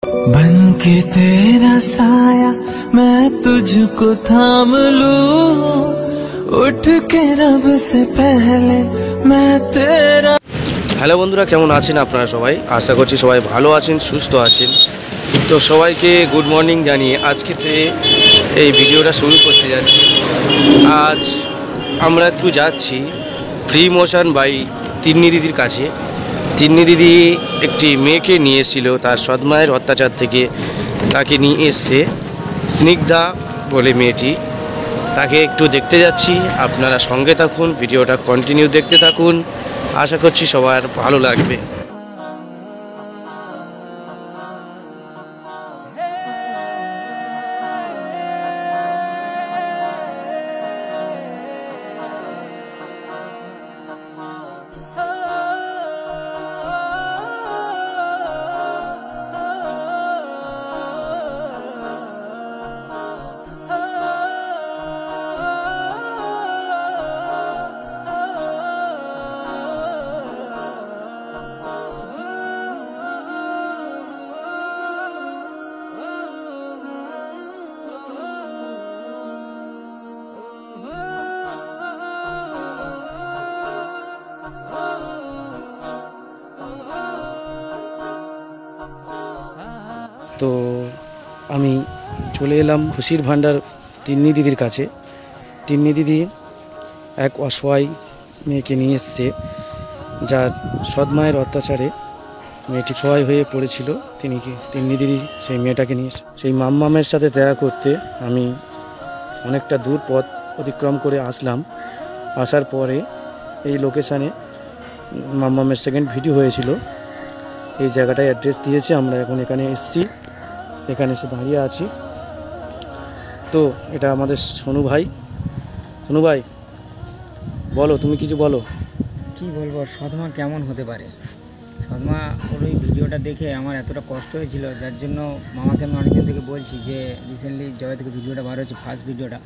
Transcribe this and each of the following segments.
बन के तेरा साया मैं तुझको थाम लूं उठ के रब से पहले मैं तेरा। হ্যালো বন্ধুরা, কেমন আছেন আপনারা সবাই? আশা করছি সবাই ভালো আছেন, সুস্থ আছেন। তো সবাইকে গুড মর্নিং জানিয়ে আজকে এই ভিডিওটা শুরু করতে যাচ্ছি। আজ আমরা একটু যাচ্ছি ফ্রি মোশন বাই তিন্নি দিদির কাছে। তিন্নি দিদি একটি মেয়েকে নিয়ে এসেছিল তার সৎমায়ের অত্যাচার থেকে, তাকে নিয়ে এসছে স্নিগ্ধা বলে মেয়েটি। তাকে একটু দেখতে যাচ্ছি, আপনারা সঙ্গে থাকুন, ভিডিওটা কন্টিনিউ দেখতে থাকুন। আশা করছি সবার ভালো লাগবে। তো আমি চলে এলাম খুশির ভাণ্ডার তিন্নি দিদির কাছে। তিন্নি দিদি এক অসহায় মেয়েকে নিয়ে এসছে, যার সৎমায়ের অত্যাচারে মেয়েটি সহায় হয়ে পড়েছিল। তিন্নি দিদি সেই মেয়েটাকে নিয়ে সেই মাম্মামের সাথে দেখা করতে আমি অনেকটা দূর পথ অতিক্রম করে আসলাম। আসার পরে এই লোকেশানে মাম্মামের সেকেন্ড ভিডিও হয়েছিল, এই জায়গাটায় অ্যাড্রেস দিয়েছে। আমরা এখন এখানে এসছি, এখানে এসে দাঁড়িয়ে আছি। তো এটা আমাদের সোনু ভাই। সোনু ভাই বলো, তুমি কিছু বলো। কি বলবো, সৎমা কেমন হতে পারে? সৎমা ওর ওই ভিডিওটা দেখে আমার এতটা কষ্ট হয়েছিল, যার জন্য মামাকে আমি অনেকদিন থেকে বলছি যে রিসেন্টলি যবে থেকে ভিডিওটা বার হয়েছে ফার্স্ট ভিডিওটা,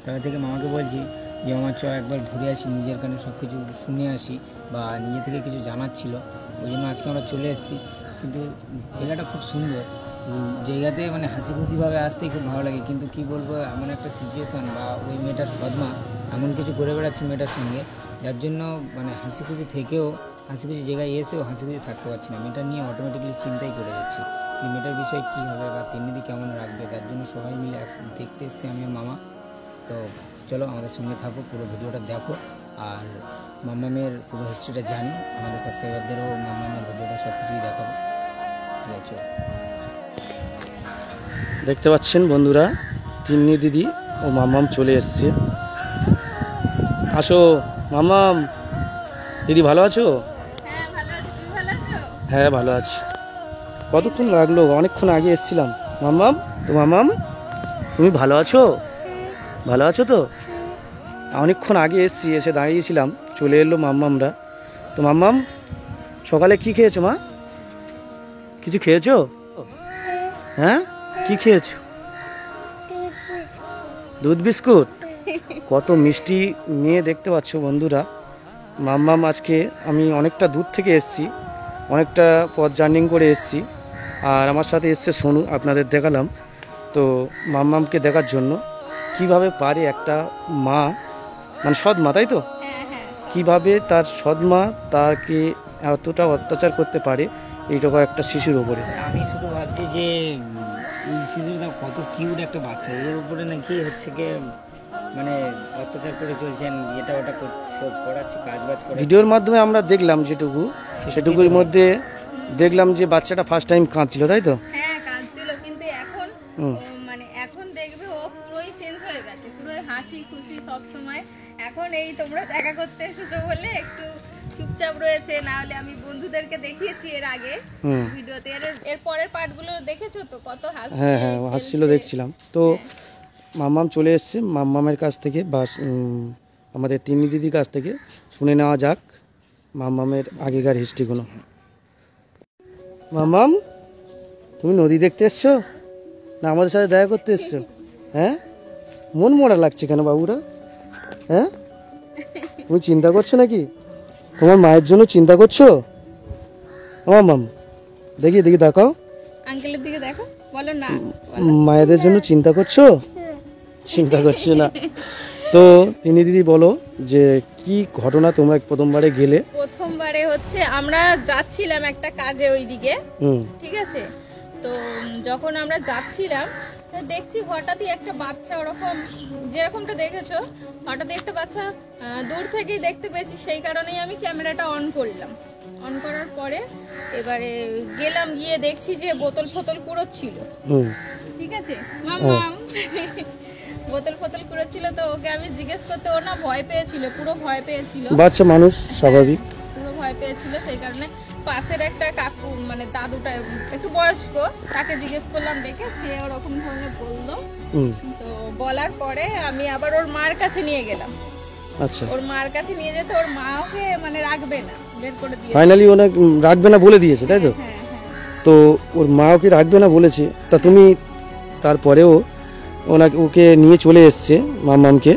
তবে থেকে মামাকে বলছি যে আমার একবার ঘুরে আসি, নিজের কানে সব কিছু শুনে আসি বা নিজে থেকে কিছু জানার ছিল। ওই জন্য আজকে আমরা চলে এসেছি। কিন্তু জায়গাটা খুব সুন্দর, জায়গাতে মানে হাসি খুশিভাবে আসতেই খুব ভালো লাগে। কিন্তু কি বলবো, এমন একটা সিচুয়েশান বা ওই মেয়েটার সৎমা এমন কিছু করে বেড়াচ্ছে মেয়েটার সঙ্গে, যার জন্য মানে হাসি খুশি থেকেও, হাসি খুশি জায়গায় এসেও হাসি খুশি থাকতে পারছি না। মেয়েটা নিয়ে অটোমেটিক্যালি চিন্তাই করে যাচ্ছি যে মেয়েটার বিষয়ে কী হবে বা তিন্নিদি কেমন রাখবে। তার জন্য সবাই মিলে দেখতে এসছি আমি আর মামা। তো চলো আমাদের সঙ্গে থাকো, পুরো ভিডিওটা দেখো আর মাম্মামের পুরো হিস্ট্রিটা জানি। আমাদের সাবস্ক্রাইবারদেরও মাম্মামের ভিডিওটা সব কিছুই দেখাবো। ঠিক আছে, দেখতে পাচ্ছেন বন্ধুরা, তিন্নি দিদি ও মাম্মাম চলে এসছে। আসো মাম্মাম। দিদি ভালো আছো? হ্যাঁ ভালো আছি। কতক্ষণ লাগলো? অনেকক্ষণ আগে এসেছিলাম। মাম্মাম, তো মাম্মাম তুমি ভালো আছো? ভালো আছো তো? অনেকক্ষণ আগে এসেছি, এসে দাঁড়িয়েছিলাম, চলে এলো মাম্মামরা। তো মাম্মাম সকালে কি খেয়েছো মা? কিছু খেয়েছো? হ্যাঁ, কি খেয়েছো? দুধ বিস্কুট। কত মিষ্টি মেয়ে দেখতে পাচ্ছ বন্ধুরা। মাম্মাম আজকে আমি অনেকটা দূর থেকে এসেছি, অনেকটা পথ জার্নিং করে এসেছি। আর আমার সাথে এসছে সোনু, আপনাদের দেখালাম। তো মাম্মামকে দেখার জন্য কিভাবে পারে একটা মা, মানে সৎমা, তাই তো, কিভাবে তার সৎমা তাকে এতটা অত্যাচার করতে পারে এইটুকু একটা শিশুর উপরে। আমি শুধু ভাবছি যে এই শিশুটা কত কিউট একটা বাচ্চা, এর উপরে নাকি হচ্ছে গিয়ে মানে অত্যাচার করে চলছেন, এটা ওটা করাচ্ছে, কাজবাজ করে। ভিডিওর মাধ্যমে আমরা দেখলাম যেটুকু, সেটুকুর মধ্যে দেখলাম যে বাচ্চাটা ফার্স্ট টাইম কাঁদছিল, তাই তো? হ্যাঁ কাঁদছিল, কিন্তু এখন মানে এখন দেখবে ও পুরোই চেঞ্জ হয়ে গেছে, পুরোই হাসি খুশি সব সময়। এখন এই তোমরা দেখা করতে এসেছো বলে একটু চুপচাপ রয়েছে, না হলে আমি বন্ধুদেরকে দেখিয়েছি এর আগে ভিডিওতে। এর পরের পার্টগুলো দেখেছো তো, কত হাসি। হ্যাঁ হ্যাঁ হাসছিল, দেখছিলাম তো। মাম্মাম চলে এসছে, মাম্মামের কাছ থেকে বা আমাদের তিন্নি দিদির কাছ থেকে শুনে নেওয়া যাক মাম্মামের আগেকার হিস্ট্রিগুলো। মাম্মাম, তুমি নদী দেখতে এসছো না আমাদের সাথে দেখা করতে এসছো? হ্যাঁ, মন মরা লাগছে কেন বাবুরা? হ্যাঁ, তুমি চিন্তা করছো নাকি? তোমার মায়ের জন্য চিন্তা করছো? মাম্মাম দেখি দেখি দেখাও। আঙ্কেলের দিকে দেখো, বলো না। মায়েদের জন্য চিন্তা করছো? চিন্তা করছো না তো তিনি দিদি বলো যে কি ঘটনা, তোমরা প্রথমবারে গেলে? প্রথমবারে হচ্ছে আমরা যাচ্ছিলাম একটা কাজে ওইদিকে, ঠিক আছে। তো যখন আমরা যাচ্ছিলাম দেখছি হঠাৎই একটা বাচ্চা, ওরকম যেরকমটা দেখেছো, হঠাৎই একটা বাচ্চা দূর থেকেই দেখতে পেয়েছি, সেই কারণেই আমি ক্যামেরাটা অন করলাম। অন করার পরে এবারে গেলাম, গিয়ে দেখছি যে বোতল ফোতল কুড়োচ্ছিল, ঠিক আছে মাম্মাম বোতল ফোতল কুড়োচ্ছিল। তো ওকে আমি জিজ্ঞেস করতে, ও না ভয় পেয়েছিল, পুরো ভয় পেয়েছিল, বাচ্চা মানুষ স্বাভাবিক, পুরো ভয় পেয়েছিল। সেই কারণে পাশের একটা কাকু মানে দাদুটা একটু বয়স্ক, তাকে জিজ্ঞেস করলাম ডেকে, সে ওরকম ধরনের বললো। তো বলার পরে আমি আবার ওর মার কাছে নিয়ে গেলাম। আচ্ছা, ওর মার কাছে নিয়ে যেতে ওর মা ওকে মানে রাখবে না, বের করে দিয়ে ফাইনালি ওনা রাখবে না বলে দিয়েছে, তাই তো? হ্যাঁ হ্যাঁ। তো ওর মা ওকে রাখবে না বলেছে, তা তুমি তারপরেও ওকে নিয়ে চলে এসছে মাম্মামকে।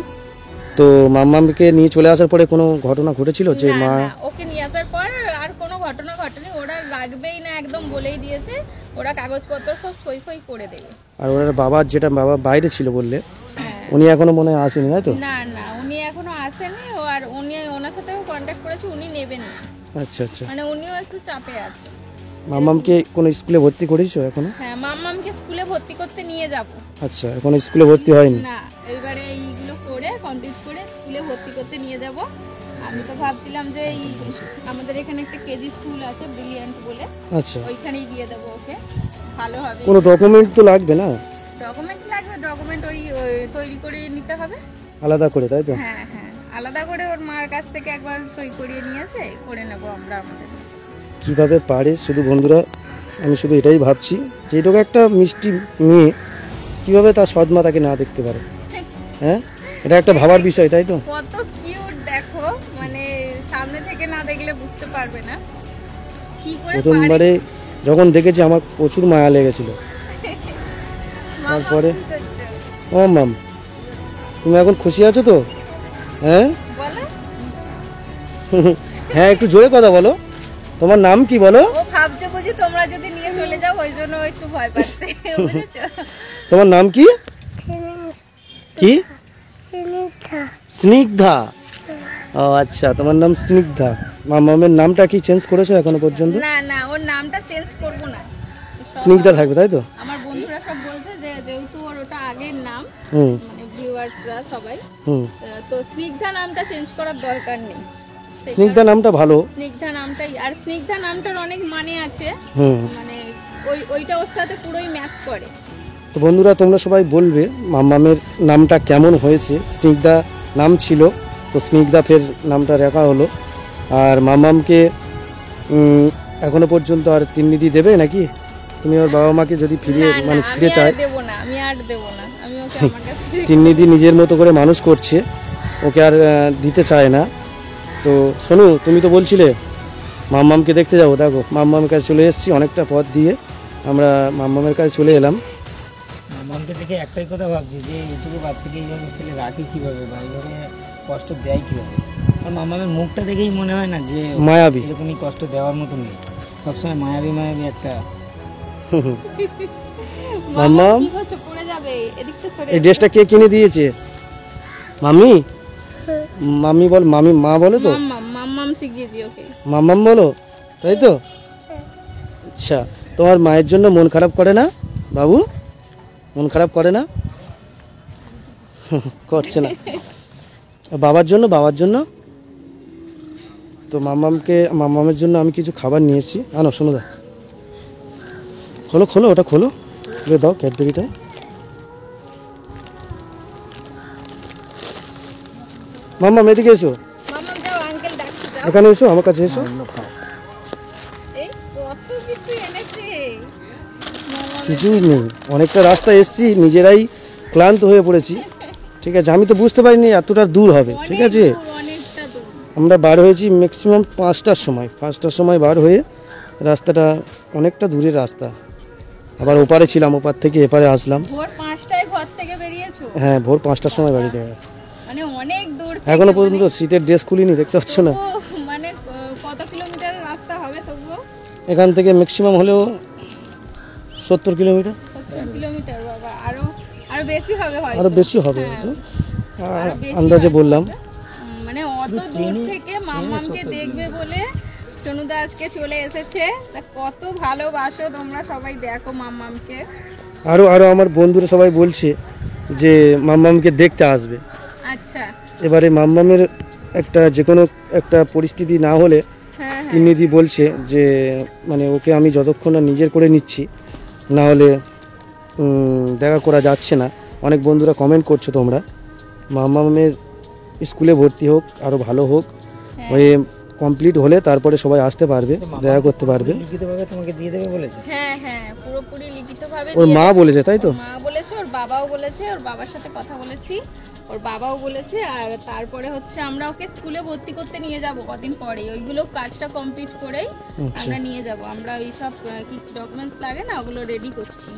তো মাম্মামকে নিয়ে চলে আসার পরে কোনো ঘটনা ঘটেছিল যে না, মা? না, ওকে নিয়ে আসার পর আর কোনো ঘটনা ঘটেনি, ওরা রাখবেই না, একদম বলেই দিয়েছে ওরা কাগজপত্র সব সই ফই করে দেবে। আর ওনার বাবার যেটা বাবা বাইরে ছিল বললে, হ্যাঁ। উনি এখনো মনে হয় আসেনি, তাই তো? না না, উনি এখনো আসেনি, আর উনি ওনার সাথেও কন্ট্যাক্ট করেছি, উনি নেবেন না, আচ্ছা আচ্ছা। মানে উনিও একটু চাপে আছে। মাম্মামকে কোনো স্কুলে ভর্তি করেছো এখনো? হ্যাঁ, মাম্মামকে স্কুলে ভর্তি করতে নিয়ে যাব। আচ্ছা, এখনো স্কুলে ভর্তি হয়নি? না, এবারে এইগুলো করে কমপ্লিট করে স্কুলে ভর্তি করতে নিয়ে যাব। আমি তো ভাবছিলাম যে আমাদের এখানে একটা কেজি স্কুল আছে ব্রিলিয়ান্ট বলে, আচ্ছা, ওইখানেই দিয়ে দেবো ওকে, ভালো হবে। কোনো ডকুমেন্ট তো লাগবে না? ডকুমেন্ট লাগবে, ডকুমেন্ট ওই তৈরি করে নিতে হবে আলাদা করে, তাই তো? হ্যাঁ হ্যাঁ, আলাদা করে ওর মার কাছ থেকে একবার সই করিয়ে নিয়ে এসে করে নেবো আমরা আমাদের। কিভাবে পারে শুধু বন্ধুরা, আমি শুধু এটাই ভাবছি যে এটাকে একটা মিষ্টি মেয়ে কিভাবে তার সৎমা তাকে না দেখতে পারে। হ্যাঁ, এটা একটা ভাবার বিষয়, তাই তো? কত কিউট দেখো, মানে সামনে থেকে না দেখলে বুঝতে পারবে না কি করে পারে। প্রথমবারে যখন দেখেছি আমার প্রচুর মায়া লেগেছিল। মামা, তারপরে কি করছো? ও মাম, তুমি এখন খুশি আছো তো? হ্যাঁ বলো। হ্যাঁ, একটু জোরে কথা বলো। তোমার নাম কি বলো? ও ভাবছে বুঝি তোমরা যদি নিয়ে চলে যাও, ওই জন্য ও একটু ভয় পাচ্ছে, বুঝেছো? তোমার নাম কি? কি? স্নিগ্ধা। ও আচ্ছা, তোমার নাম স্নিগ্ধা। মামামের নামটা কি চেঞ্জ করেছো এখনো পর্যন্ত? না না, ওর নামটা চেঞ্জ করব না, স্নিগ্ধা থাকবে, তাই তো? আমার বন্ধুরা সব বলছে যে যেহেতু ওর ওটা আগের নাম, মানে ভিউয়ার্সরা সবাই, তো স্নিগ্ধা নামটা চেঞ্জ করার দরকার নেই। সেই স্নিগ্ধা নামটা ভালো। স্নিগ্ধা নামটাই, আর স্নিগ্ধা নামটার অনেক মানে আছে, মানে ওইটা ওর সাথে পুরোই ম্যাচ করে। তো বন্ধুরা, তোমরা সবাই বলবে মাম্মামের নামটা কেমন হয়েছে। স্নিগ্ধা নাম ছিল, তো স্নিগ্ধা ফের নামটা রাখা হলো। আর মাম্মামকে এখনো পর্যন্ত আর তিন্নিদি দেবে নাকি? তুমি ওর বাবা মাকে যদি ফিরিয়ে মানে ফিরে চায়? দেবো না, আমি আর দেবো না, আমি ওকে আমার কাছে তিন্নিদি নিজের মতো করে মানুষ করছে, ওকে আর দিতে চায় না। তো শোনো, তুমি তো বলছিলে মাম্মামকে দেখতে যাবো, দেখো মাম্মামের কাছে চলে এসেছি, অনেকটা পথ দিয়ে আমরা মাম্মামের কাছে চলে এলাম। মামাকে দেখে একটাই কথা ভাবছি যে এইটুকু বাচ্চাকে এইভাবে ফেলে রাখি কীভাবে, বা এইভাবে কষ্ট দেয় কীভাবে। আর মামামের মুখটা দেখেই মনে হয় না যে মায়াবী, এরকমই কষ্ট দেওয়ার মতো নেই, সবসময় মায়াবী মায়াবী একটা। মাম্মাম, কি করছো, পড়ে যাবে, এদিকটা সরে এই ড্রেসটা কে কিনে দিয়েছে? মামি? মামি বল, মামি মা বলো তো? মাম্মাম শিখিয়েছি ওকে। মাম্মাম বলো, তাই তো? আচ্ছা, তোমার মায়ের জন্য মন খারাপ করে না বাবু? মন খারাপ করে না? করছে না। বাবার জন্য, বাবার জন্য তো মাম্মামের জন্য আমি কিছু খাবার নিয়ে এসেছি। আনো, শোনো দা, খোলো খোলো, ওটা খোলো, খুলে দাও ক্যাডবেরিটা। মাম্মাম এদিকে এসো, মাম্মাম যাও, আঙ্কেল ডাকছে, যাও। এখানে এসো, আমার কাছে এসো। এই কত কিছু এনেছে মাম্মাম। কিছুই নেই, অনেকটা রাস্তা এসেছি, নিজেরাই ক্লান্ত হয়ে পড়েছি। ঠিক আছে, আমি তো বুঝতে পারিনি এতটা দূর হবে। ঠিক আছে, অনেকটা দূর। আমরা বার হয়েছি ম্যাক্সিমাম 5টার সময়। 5টার সময় বার হয়ে, রাস্তাটা অনেকটা দূরের রাস্তা। আবার ওপারে ছিলাম, ওপার থেকে এপারে আসলাম। ভোর 5টায় ঘর থেকে বেরিয়েছো? হ্যাঁ, ভোর 5টার সময় বাড়ি থেকে। মানে অনেক দূর। এখনো পর্যন্ত শীতের ড্রেস খুলিনি, দেখতে পাচ্ছ না? মানে কত কিলোমিটার রাস্তা হবে তবুও? এখান থেকে ম্যাক্সিমাম হলেও 70 কিলোমিটার, 70 কিলোমিটার বাবা, আরো আরো বেশি হবে হয়তো। আরও বেশি হবে হ্যাঁ, হয়তো, আরো বেশি আন্দাজে হয়তো। বললাম। মানে অত দূর থেকে মাম্মামকে দেখবে বলে সোনুদা আজকে চলে এসেছে। তা কত ভালোবাসো তোমরা সবাই, দেখো মাম্মামকে। আরও আমার বন্ধুরা সবাই বলছে যে মাম্মামকে দেখতে আসবে। আচ্ছা, এবারে মাম্মামের একটা যে কোনো একটা পরিস্থিতি না হলে হ্যাঁ হ্যাঁ, তিন্নিদি বলছে যে মানে ওকে আমি যতক্ষণ না নিজের করে নিচ্ছি না হলে দেখা করা যাচ্ছে না। অনেক বন্ধুরা কমেন্ট করছো তোমরা, মাম্মামের স্কুলে ভর্তি হোক, আরও ভালো হোক, হ্যাঁ। হয়ে কমপ্লিট হলে তারপরে সবাই আসতে পারবে, দেখা করতে পারবে। লিখিতভাবে তোমাকে দিয়ে দেবে বলেছে? হ্যাঁ হ্যাঁ, পুরোপুরি লিখিতভাবে ওর দিয়ে মা দেবে। বলেছে, তাই তো? ওর মা বলেছে, ওর বাবাও বলেছে, ওর বাবার সাথে কথা বলেছি, ওর বাবাও বলেছে। আর তারপরে হচ্ছে আমরা ওকে স্কুলে ভর্তি করতে নিয়ে যাব কদিন পরে, ওইগুলো কাজটা কমপ্লিট করেই আমরা নিয়ে যাব। আমরা ওই সব কি ডকুমেন্টস লাগে না, ওগুলো রেডি করছি।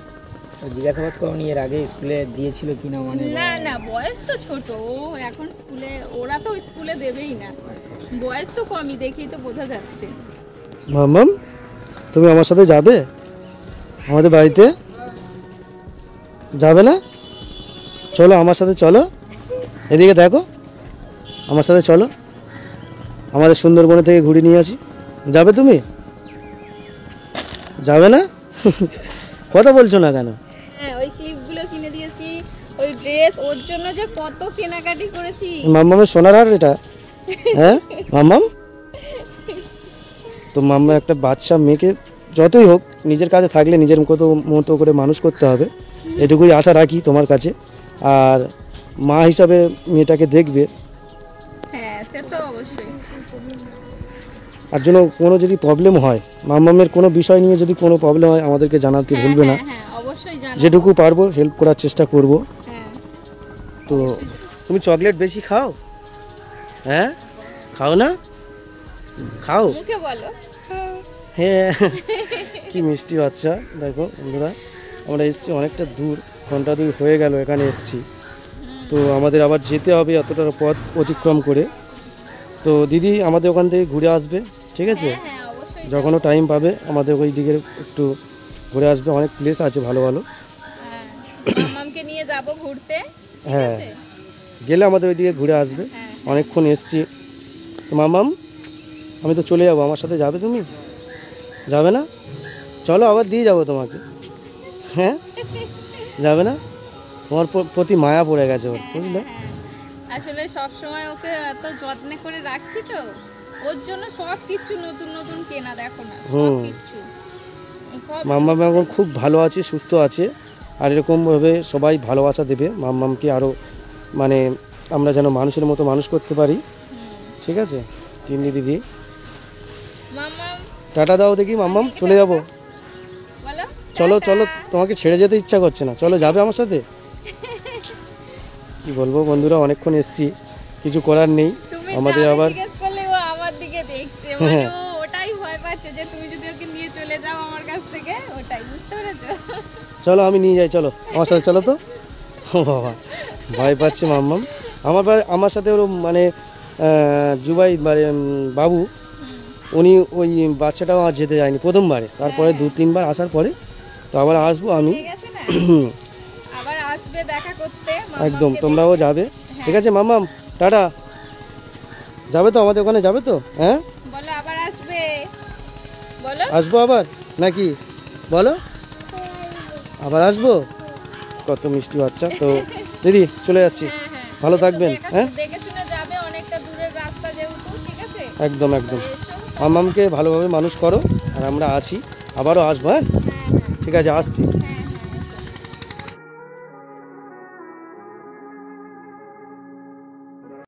জিজ্ঞাসাবাদ করনি এর আগে স্কুলে দিয়েছিল কিনা? মানে না না, বয়স তো ছোট, ও এখন স্কুলে, ওরা তো স্কুলে দেবেই না, বয়স তো কমই, দেখেই তো বোঝা যাচ্ছে। মাম্মাম, তুমি আমার সাথে যাবে আমাদের বাড়িতে? যাবে না? চলো আমার সাথে, চলো এদিকে দেখো, আমার সাথে চলো, আমাদের সুন্দরবনে থেকে ঘুরে নিয়ে আসি। যাবে তুমি? যাবে না? কথা বলছো না কেন? হ্যাঁ, ওই ক্লিপগুলো কিনে দিয়েছি, ওই ড্রেস, ওর জন্য যে কত কেনাকাটি করেছি। মাম্মামের সোনার হার এটা, হ্যাঁ মাম্মাম? তো মাম্মা একটা বাচ্চা মেয়েকে যতই হোক নিজের কাছে থাকলে নিজের মতো করে মানুষ করতে হবে, এটুকুই আশা রাখি তোমার কাছে। আর মা হিসাবে মেয়েটাকে দেখবে, হ্যাঁ সে তো অবশ্যই। আর জন্য কোনো যদি প্রবলেম হয়, মাম্মামের কোনো বিষয় নিয়ে যদি কোনো প্রবলেম হয় আমাদেরকে জানাতে হ্যাঁ ভুলবে না। হ্যাঁ হ্যাঁ, অবশ্যই জানো। যেটুকু পারবো হেল্প করার চেষ্টা করব। হ্যাঁ, তো তুমি চকলেট বেশি খাও? হ্যাঁ খাও না? খাও। মুখে বলো। হ্যাঁ, কি মিষ্টি বাচ্চা। দেখো বন্ধুরা, আমরা এসেছি অনেকটা দূর, ঘন্টা 2 হয়ে গেল এখানে এসেছি। তো আমাদের আবার যেতে হবে এতটা পথ অতিক্রম করে। তো দিদি আমাদের ওখান থেকে ঘুরে আসবে, ঠিক আছে? হ্যাঁ হ্যাঁ, অবশ্যই। যখনও টাইম পাবে আমাদের ওই দিকে একটু ঘুরে আসবে, অনেক প্লেস আছে ভালো ভালো। হ্যাঁ, মাম্মামকে নিয়ে যাব ঘুরতে, ঠিক হ্যাঁ, আছে? গেলে আমাদের ওই দিকে ঘুরে আসবে। হ্যাঁ। অনেকক্ষণ এসছি। তো মামাম, আমি তো চলে যাবো, আমার সাথে যাবে তুমি? যাবে না? চলো আবার দিয়ে যাবো তোমাকে। হ্যাঁ, যাবে না? তোমার প্রতি মায়া পড়ে গেছে ওর, বুঝলে? হ্যাঁ, আসলে সব সময় ওকে এত যত্নে করে রাখছি, তো ওর জন্য সব কিছু নতুন নতুন কেনা, দেখো না সব কিছু। মাম্মাম এখন খুব ভালো আছে, সুস্থ আছে। আর এরকমভাবে সবাই ভালোবাসা দেবে মাম্মামকে, আরও মানে আমরা যেন মানুষের মতো মানুষ করতে পারি, ঠিক আছে? তিন্নি দিদি মাম্মাম টাটা দাও দেখি। মাম্মাম চলে যাব, বলো। চলো চলো, তোমাকে ছেড়ে যেতে ইচ্ছা করছে না, চলো যাবে আমার সাথে? কি বলবো বন্ধুরা, অনেকক্ষণ এসছি, কিছু করার নেই তুমি আমাদের। যাবে আবার জিজ্ঞেস করলে ও আমার দিকে দেখছে, মানে ও ওটাই ভয় পাচ্ছে যে তুমি যদি ওকে নিয়ে চলে যাও আমার কাছ থেকে, ওটাই, বুঝতে পেরেছো? চলো আমি নিয়ে যাই, চলো আমার সাথে চলো। তো ও বাবা, ভয় পাচ্ছে মাম্মাম। আমার সাথে ওর মানে জুবাই মানে বাবু, উনি ওই বাচ্চাটাও আর যেতে যায়নি প্রথমবারে, তারপরে 2-3 বার আসার পরে তো আবার আসবো আমি। ঠিক আছে না, আবার আসবে দেখা করতে। একদম, মাম্মামকে তোমরাও দেখতে। যাবে, ঠিক আছে মাম্মাম? টাটা। যাবে তো আমাদের ওখানে, যাবে তো? হ্যাঁ, বলো আবার আসবে, বলো। আসবো আবার নাকি? বলো আবার আসবো। কত মিষ্টি বাচ্চা। তো দিদি চলে যাচ্ছি, হ্যাঁ হ্যাঁ, ভালো একটু থাকবেন। হ্যাঁ, দেখে শুনে যাবে, অনেকটা দূরের রাস্তা যেহেতু, ঠিক আছে? একদম একদম। এসো। মাম্মামকে ভালোভাবে মানুষ করো, আর আমরা আছি, আবারও আসবো। হ্যাঁ হ্যাঁ হ্যাঁ ঠিক আছে, আসছি। হ্যাঁ।